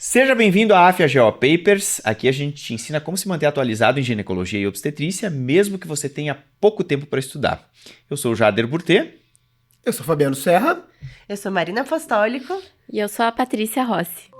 Seja bem-vindo à AFIA Geo Papers. Aqui a gente te ensina como se manter atualizado em ginecologia e obstetrícia, mesmo que você tenha pouco tempo para estudar. Eu sou o Jader Burtê. Eu sou Fabiano Serra. Eu sou Marina Apostólico. E eu sou a Patrícia Rossi.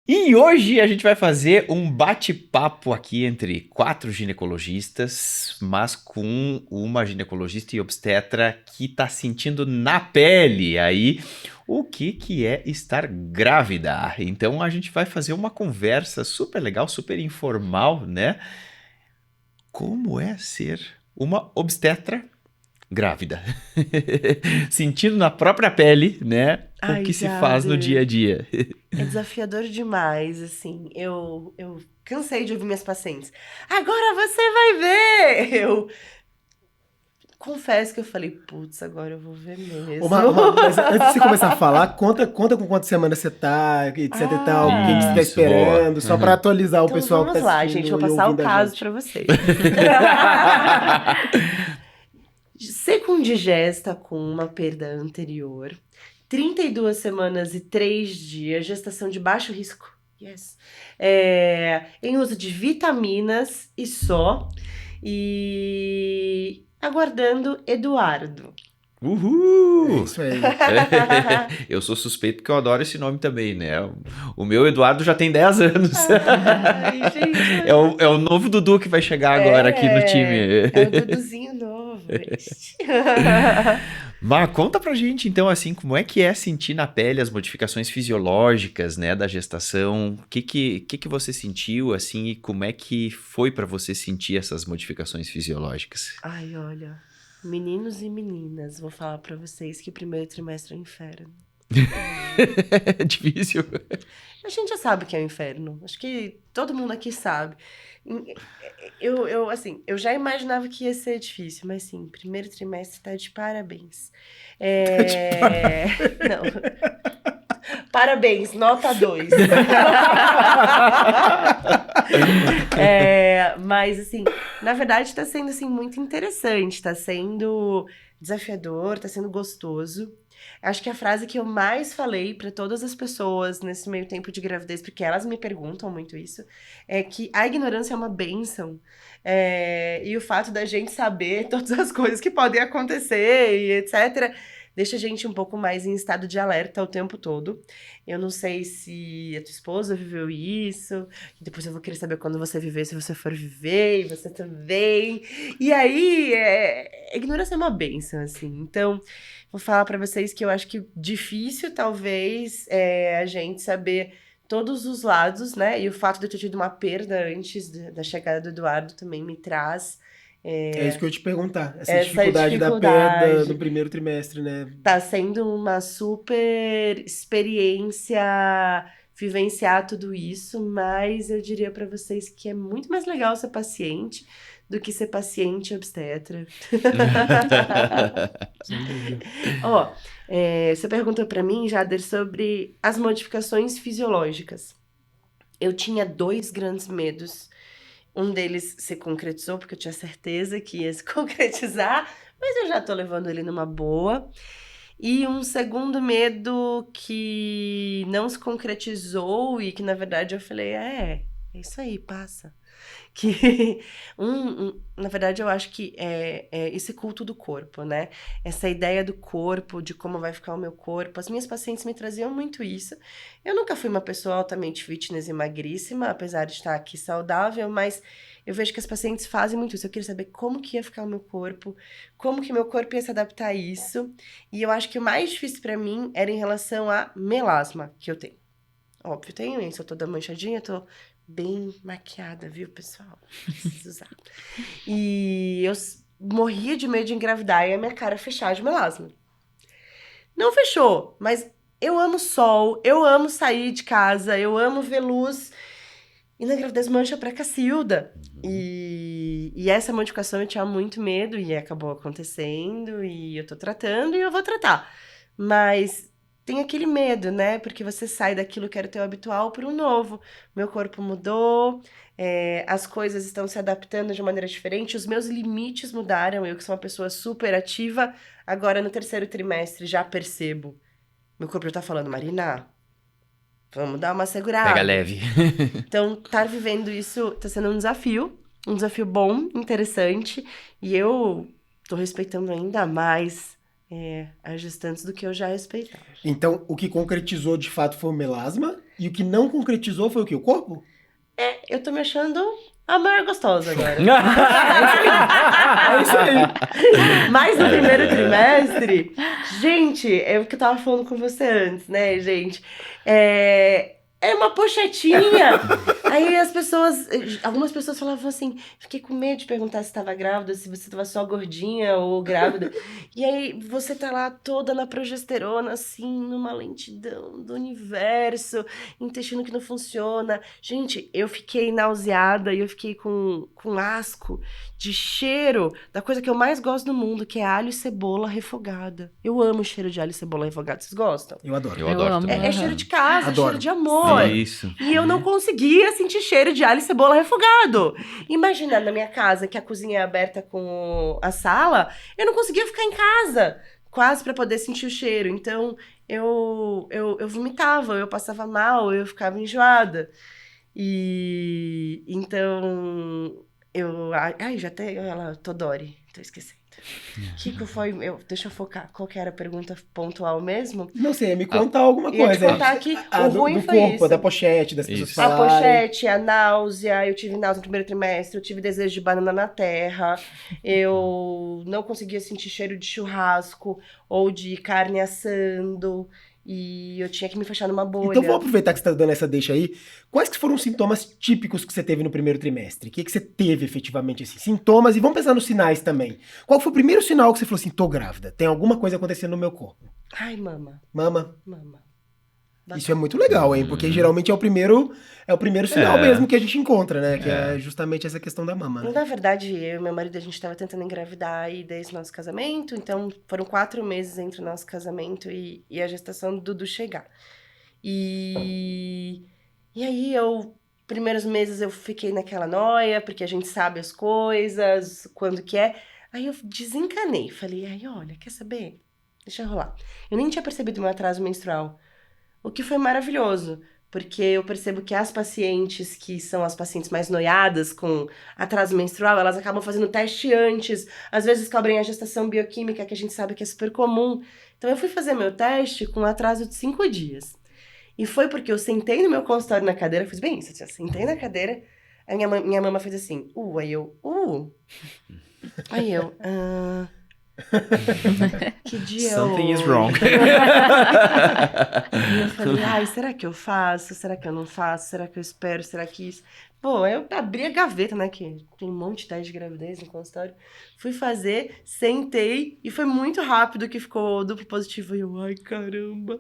E hoje a gente vai fazer um bate-papo aqui entre 4 ginecologistas, mas com uma ginecologista e obstetra que está sentindo na pele aí o que é estar grávida. Então a gente vai fazer uma conversa super legal, super informal, né? Como é ser uma obstetra grávida? Sentindo na própria pele, né? Ai, o que se Jader, faz no dia a dia. É desafiador demais, assim. Eu cansei de ouvir minhas pacientes. Agora você vai ver! Eu confesso que eu falei, putz, agora eu vou ver mesmo. Mas antes de você começar a falar, conta com quantas semanas você tá, etc e tal, o que você tá isso, esperando, boa. só pra atualizar o Então pessoal que vamos tá lá, assistindo gente. Vou e passar o ouvindo a caso gente. pra vocês. Ser condigesta com uma perda anterior, 32 semanas e 3 dias, gestação de baixo risco, yes. Em uso de vitaminas e só, e aguardando Eduardo. Uhul! É isso aí. Eu sou suspeito porque eu adoro esse nome também, né? O meu Eduardo já tem 10 anos. Ai, gente, É o novo Dudu que vai chegar agora aqui no time. É o Duduzinho novo, este. Mas conta pra gente, então, assim, como é que é sentir na pele as modificações fisiológicas, né, da gestação? O que você sentiu, assim, e como é que foi pra você sentir essas modificações fisiológicas? Ai, olha, meninos e meninas, vou falar pra vocês que o primeiro trimestre é um inferno. É difícil. A gente já sabe o que é o inferno. Acho que todo mundo aqui sabe. Eu já imaginava que ia ser difícil, mas sim, primeiro trimestre tá de parabéns. Não. Parabéns, nota 2. Mas, assim, na verdade tá sendo, assim, muito interessante. Tá sendo desafiador, tá sendo gostoso. Acho que a frase que eu mais falei para todas as pessoas nesse meio tempo de gravidez, porque elas me perguntam muito isso, é que a ignorância é uma bênção. E o fato da gente saber todas as coisas que podem acontecer e etc., deixa a gente um pouco mais em estado de alerta o tempo todo. Eu não sei se a tua esposa viveu isso, depois eu vou querer saber quando você viver, se você for viver, e você também. E aí, a ignorância é uma bênção, assim. Então, vou falar pra vocês que eu acho que difícil, talvez, a gente saber todos os lados, né? E o fato de eu ter tido uma perda antes da chegada do Eduardo também me traz... É isso que eu ia te perguntar, essa Essa dificuldade da dificuldade. perda no primeiro trimestre, né? Tá sendo uma super experiência vivenciar tudo isso, mas eu diria pra vocês que é muito mais legal ser paciente do que ser paciente obstetra. Sem dúvida. Ó, você perguntou pra mim, Jader, sobre as modificações fisiológicas. Eu tinha 2 grandes medos. Um deles se concretizou, porque eu tinha certeza que ia se concretizar, mas eu já tô levando ele numa boa. E um segundo medo que não se concretizou e que, na verdade, eu falei, é isso aí, passa. Que, na verdade, eu acho que é esse culto do corpo, né? Essa ideia do corpo, de como vai ficar o meu corpo. As minhas pacientes me traziam muito isso. Eu nunca fui uma pessoa altamente fitness e magríssima, apesar de estar aqui saudável, mas eu vejo que as pacientes fazem muito isso. Eu queria saber como que ia ficar o meu corpo, como que meu corpo ia se adaptar a isso. E eu acho que o mais difícil pra mim era em relação a melasma que eu tenho. Óbvio, tenho isso, eu tô toda manchadinha, tô bem maquiada, viu, pessoal? Preciso usar. E eu morria de medo de engravidar e a minha cara fechar de melasma. Não fechou, mas eu amo sol, eu amo sair de casa, eu amo ver luz. E na gravidez mancha pra Cacilda. E essa modificação eu tinha muito medo e acabou acontecendo e eu tô tratando e eu vou tratar. Mas tem aquele medo, né? Porque você sai daquilo que era o teu habitual para um novo. Meu corpo mudou, as coisas estão se adaptando de maneira diferente, os meus limites mudaram. Eu que sou uma pessoa super ativa, agora no 3º trimestre já percebo. Meu corpo já tá falando, Marina, vamos dar uma segurada. Pega leve. Então, estar vivendo isso tá sendo um desafio bom, interessante, e eu tô respeitando ainda mais as gestantes do que eu já respeitava. Então, o que concretizou de fato foi o melasma, e o que não concretizou foi o quê? O corpo? Eu tô me achando a maior gostosa agora. É isso aí. Mas no primeiro trimestre, gente, é o que eu tava falando com você antes, né, gente? É uma pochetinha. Aí algumas pessoas falavam assim, fiquei com medo de perguntar se estava grávida, se você estava só gordinha ou grávida. E aí você tá lá toda na progesterona, assim, numa lentidão do universo, intestino que não funciona. Gente, eu fiquei nauseada e eu fiquei com asco de cheiro da coisa que eu mais gosto do mundo, que é alho e cebola refogada. Eu amo o cheiro de alho e cebola refogada. Vocês gostam? Eu adoro. Eu adoro amo. também. É cheiro de casa, Adoro. cheiro de amor. Isso. E eu não conseguia sentir cheiro de alho e cebola refogado. Imagina, na minha casa, que a cozinha é aberta com a sala, eu não conseguia ficar em casa, quase pra poder sentir o cheiro. Então, eu vomitava, eu passava mal, eu ficava enjoada. E então, já até ela, Todori, tô esquecendo. Kiko foi. Deixa eu focar. Qual que era a pergunta pontual mesmo? Não sei, me contar alguma Ia te coisa. contar que o ruim do foi corpo, isso. da pochete, das pessoas Isso. A falarem. pochete, a náusea, eu tive náusea no primeiro trimestre, eu tive desejo de banana na terra, eu não conseguia sentir cheiro de churrasco ou de carne assando, e eu tinha que me fechar numa bolha. Então vamos aproveitar que você está dando essa deixa aí. Quais que foram os sintomas típicos que você teve no primeiro trimestre? O que você teve efetivamente, assim? Sintomas, e vamos pensar nos sinais também. Qual foi o primeiro sinal que você falou assim, tô grávida, tem alguma coisa acontecendo no meu corpo? Ai, mama. Mama. Bacana. Isso é muito legal, hein? Porque geralmente é o primeiro sinal mesmo que a gente encontra, né? Que é justamente essa questão da mama, né? Na verdade, eu e meu marido, a gente estava tentando engravidar aí desde o nosso casamento, então foram 4 meses entre o nosso casamento e a gestação do Dudu chegar. E aí, primeiros meses eu fiquei naquela noia, porque a gente sabe as coisas, quando que é. Aí eu desencanei, falei, olha, quer saber? Deixa eu rolar. Eu nem tinha percebido meu atraso menstrual, o que foi maravilhoso, porque eu percebo que as pacientes que são as pacientes mais noiadas com atraso menstrual, elas acabam fazendo teste antes, às vezes cobrem a gestação bioquímica, que a gente sabe que é super comum. Então eu fui fazer meu teste com um atraso de 5 dias. E foi porque eu sentei no meu consultório na cadeira, fiz bem isso, eu sentei na cadeira, aí minha mama fez assim, aí eu, aí eu, que dia Something is hoje? wrong. E eu falei, será que eu faço? Será que eu não faço? Será que eu espero? Será que isso? Pô, eu abri a gaveta, né, que tem um monte de teste de gravidez no consultório. Fui fazer, sentei, e foi muito rápido que ficou duplo positivo. E eu, ai, caramba.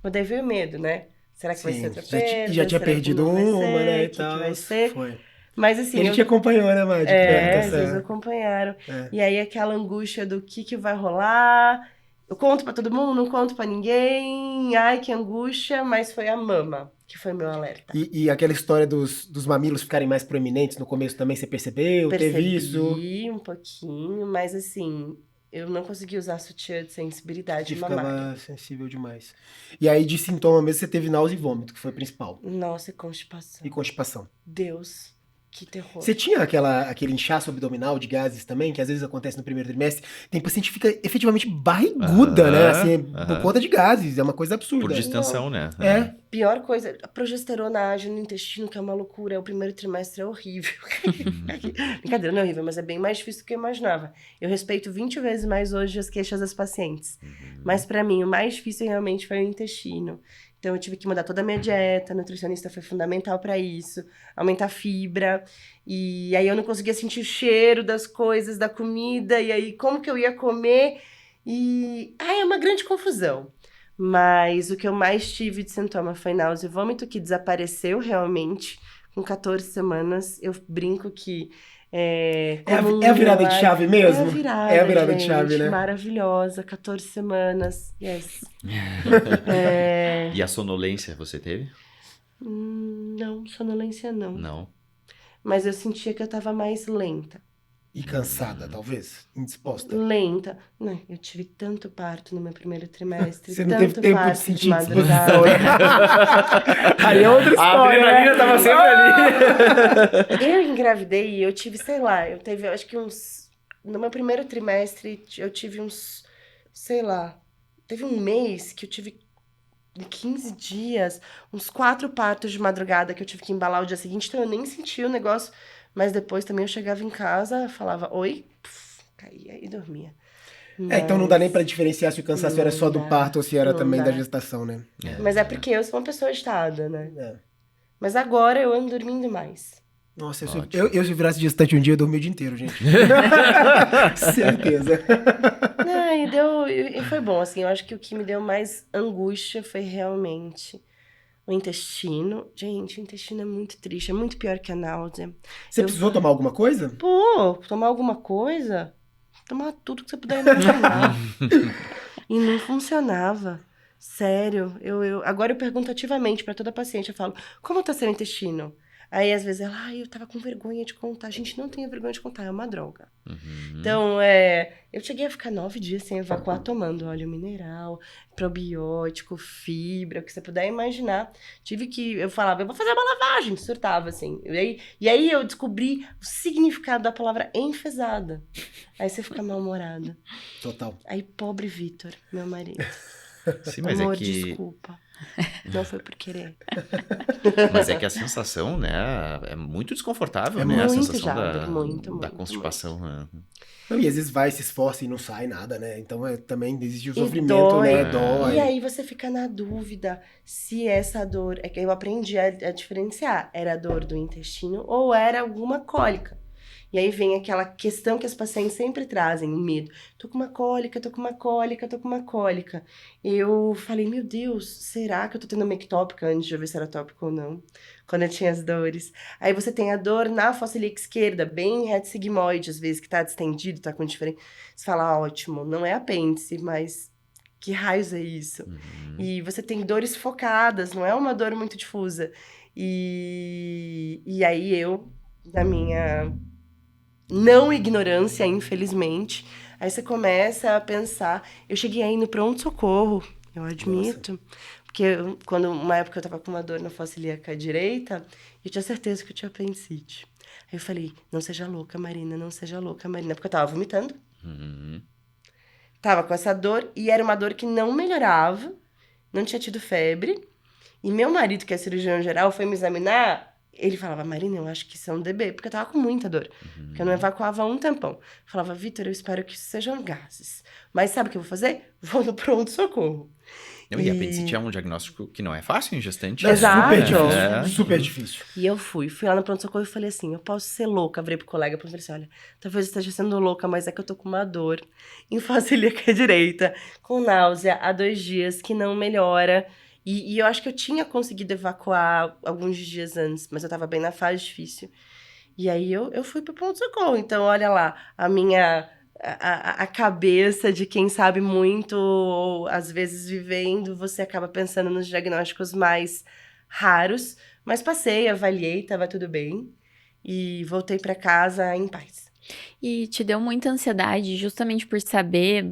Mas daí veio o medo, né? Será que vai ser outra perda? Já tinha Será que perdido não vai uma, ser? né, e Que tal. vai ser? Foi. Mas assim, E a gente acompanhou, né, Madi? De perto vocês essa... acompanharam. É. E aí aquela angústia do que vai rolar. Eu conto pra todo mundo, não conto pra ninguém. Ai, que angústia, mas foi a mama que foi meu alerta. E aquela história dos mamilos ficarem mais proeminentes no começo também, você percebeu? Teve isso? Percebi um pouquinho, mas assim, eu não consegui usar sutiã de sensibilidade Que mamária. ficava sensível demais. E aí, de sintoma mesmo, você teve náusea e vômito, que foi o principal. Nossa, e constipação. E constipação. Deus, que terror. Você tinha aquele inchaço abdominal de gases também, que às vezes acontece no primeiro trimestre? Tem paciente que fica efetivamente barriguda, né? Assim, por conta de gases. É uma coisa absurda. Por distensão, né? É. Pior coisa, a progesterona age no intestino, que é uma loucura. O primeiro trimestre é horrível. Brincadeira, não é horrível, mas é bem mais difícil do que eu imaginava. Eu respeito 20 vezes mais hoje as queixas das pacientes. Mas pra mim, o mais difícil realmente foi o intestino. Então eu tive que mudar toda a minha dieta, a nutricionista foi fundamental pra isso, aumentar a fibra, e aí eu não conseguia sentir o cheiro das coisas, da comida, e aí como que eu ia comer, é uma grande confusão. Mas o que eu mais tive de sintoma foi náusea e vômito, que desapareceu realmente com 14 semanas. Eu brinco que É a virada de chave mesmo? É É a virada gente, de chave, né? maravilhosa, 14 semanas, yes. E a sonolência você teve? Não, sonolência não. Não. Mas eu sentia que eu tava mais lenta. E cansada, talvez? Indisposta. Lenta. Não, eu tive tanto parto no meu primeiro trimestre. Você não tanto teve tempo parto de sentir madrugada. disposição, né? Aí é outra história, né? tava sempre ali. Eu engravidei e eu tive, sei lá, eu acho que uns... No meu primeiro trimestre, eu tive uns, sei lá, teve um mês que eu tive 15 dias, uns 4 partos de madrugada que eu tive que embalar o dia seguinte, então eu nem senti o negócio, mas depois também eu chegava em casa, falava oi, caía e dormia. Então não dá nem pra diferenciar se o cansaço Não era só do dá, parto ou se era não também da dá. gestação, né? Mas é porque eu sou uma pessoa agitada, né? É. Mas agora eu ando dormindo mais. Nossa, Ótimo. eu se virasse gestante um dia, eu dormi o dia inteiro, gente. Certeza. Não, e foi bom, assim, eu acho que o que me deu mais angústia foi realmente o intestino. Gente, o intestino é muito triste, é muito pior que a náusea. Você precisou tomar alguma coisa? Pô, tomar alguma coisa? Tomar tudo que você puder imaginar. E não funcionava. Sério. Agora eu pergunto ativamente pra toda paciente, eu falo, como tá seu intestino? Aí, às vezes, ela, eu tava com vergonha de contar. A gente não tem vergonha de contar, é uma droga. Então, eu cheguei a ficar 9 dias sem evacuar, tomando óleo mineral, probiótico, fibra, o que você puder imaginar. Eu falava, eu vou fazer uma lavagem, surtava, assim. E aí eu descobri o significado da palavra enfesada. Aí você fica mal-humorada. Total. Aí, pobre Vitor, meu marido. Sim, mas Amor, é que... desculpa. Não foi por querer. Mas é que a sensação, né, é muito desconfortável, É né? A muito, sensação Jader, da muito, constipação. Né? Não, e às vezes vai, se esforça e não sai nada, né? Então também existe o E sofrimento, dói. né? Dói. E aí você fica na dúvida se essa dor... É que eu aprendi a diferenciar. Era a dor do intestino ou era alguma cólica. E aí vem aquela questão que as pacientes sempre trazem, o medo. Tô com uma cólica, tô com uma cólica, tô com uma cólica. Eu falei, meu Deus, será que eu tô tendo uma ectópica antes de eu ver se era tópico ou não? Quando eu tinha as dores. Aí você tem a dor na fossa ilíaca esquerda, bem reto sigmoide, às vezes, que tá distendido, tá com diferença. Você fala, ótimo, não é apêndice, mas que raios é isso? E você tem dores focadas, não é uma dor muito difusa. E aí na minha não ignorância, infelizmente, aí você começa a pensar... Eu cheguei aí no pronto-socorro, eu admito. Porque uma época eu tava com uma dor na fossa ilíaca direita, eu tinha certeza que eu tinha apendicite. Aí eu falei, não seja louca, Marina, não seja louca, Marina. Porque eu tava vomitando. Tava com essa dor, e era uma dor que não melhorava, não tinha tido febre. E meu marido, que é cirurgião geral, foi me examinar... Ele falava, Marina, eu acho que isso é um DB, porque eu tava com muita dor. Porque eu não evacuava há um tempão. Eu falava, Vitor, eu espero que isso sejam gases. Mas sabe o que eu vou fazer? Vou no pronto-socorro. E apendicite é um diagnóstico que não é fácil em gestante. É Exato. super difícil. É. Super difícil. E eu fui lá no pronto-socorro e falei assim, eu posso ser louca. Virei pro colega e falei assim, olha, talvez eu esteja sendo louca, mas é que eu tô com uma dor em fossa ilíaca direita, com náusea há 2 dias, que não melhora. E eu acho que eu tinha conseguido evacuar alguns dias antes, mas eu tava bem na fase difícil. E aí eu fui pro pronto-socorro. Então, olha lá, a cabeça de quem sabe muito, ou às vezes vivendo, você acaba pensando nos diagnósticos mais raros. Mas passei, avaliei, tava tudo bem. E voltei pra casa em paz. E te deu muita ansiedade justamente por saber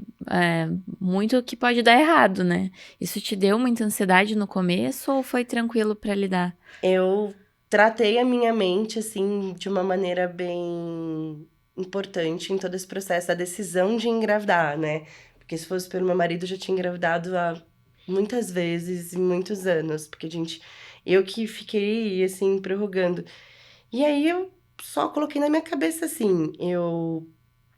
muito que pode dar errado, né? Isso te deu muita ansiedade no começo ou foi tranquilo pra lidar? Eu tratei a minha mente, assim, de uma maneira bem importante em todo esse processo, a decisão de engravidar, né? Porque se fosse pelo meu marido, eu já tinha engravidado há muitas vezes, em muitos anos. Porque, eu que fiquei, assim, prorrogando. E aí, eu só coloquei na minha cabeça, assim, eu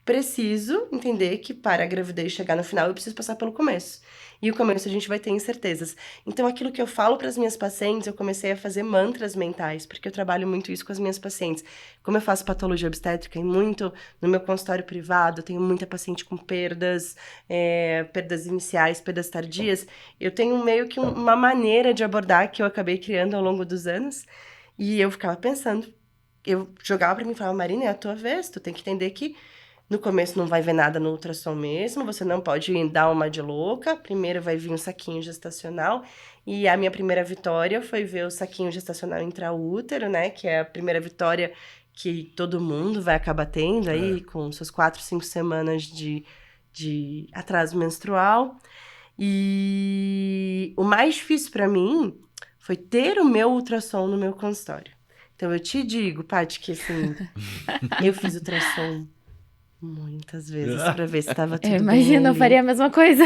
preciso entender que para a gravidez chegar no final, eu preciso passar pelo começo. E o começo a gente vai ter incertezas. Então, aquilo que eu falo para as minhas pacientes, eu comecei a fazer mantras mentais, porque eu trabalho muito isso com as minhas pacientes. Como eu faço patologia obstétrica e muito no meu consultório privado, eu tenho muita paciente com perdas iniciais, perdas tardias, eu tenho meio que uma maneira de abordar que eu acabei criando ao longo dos anos, e eu ficava pensando eu jogava pra mim e falava, Marina, é a tua vez, tu tem que entender que no começo não vai ver nada no ultrassom mesmo, você não pode dar uma de louca, primeiro vai vir um saquinho gestacional, e a minha primeira vitória foi ver o saquinho gestacional intraútero, né, que é a primeira vitória que todo mundo vai acabar tendo aí, com suas 4, 5 semanas de atraso menstrual. E o mais difícil pra mim foi ter o meu ultrassom no meu consultório. Então, eu te digo, Paty, que assim, eu fiz ultrassom muitas vezes pra ver se tava tudo Eu bem. imagino, eu ali. faria a mesma coisa.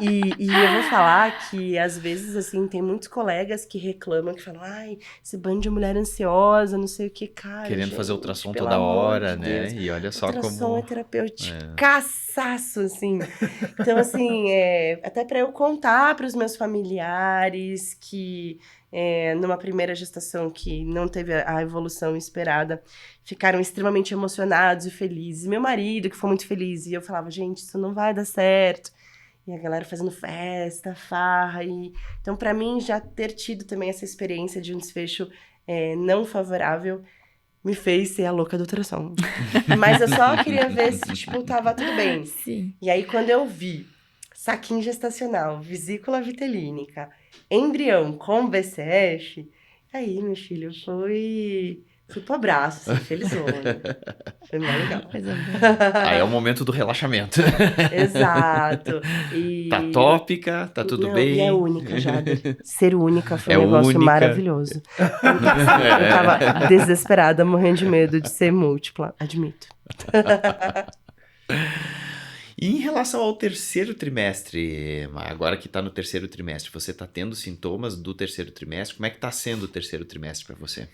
E eu vou falar que, às vezes, assim, tem muitos colegas que reclamam, que falam, ai, esse bando de mulher ansiosa, não sei o que, cara. Querendo fazer gente, ultrassom pelo toda amor hora, de né? Deus. E olha só Ultrassom como... é terapeuticaço, assim. Então, assim, até pra eu contar pros meus familiares que numa primeira gestação que não teve a evolução esperada, ficaram extremamente emocionados e felizes. Meu marido, que foi muito feliz, e eu falava, gente, isso não vai dar certo. E a galera fazendo festa, farra. Então, pra mim, já ter tido também essa experiência de um desfecho não favorável me fez ser a louca do ultrassom. Mas eu só queria ver se, tipo, tava tudo bem. Sim. E aí, quando eu vi saquinho gestacional, vesícula vitelínica, embrião com BCF, aí, meu filho, fui pro abraço, assim, felizona. Foi mais legal. Coisa boa. Aí é o momento do relaxamento. Exato. Tá tópica, tá tudo Não, bem. E é única, Jader. Ser única foi É um negócio única. maravilhoso. Eu tava desesperada, morrendo de medo de ser múltipla, admito. E em relação ao terceiro trimestre, agora que tá no terceiro trimestre, você tá tendo sintomas do terceiro trimestre? Como é que tá sendo o terceiro trimestre pra você?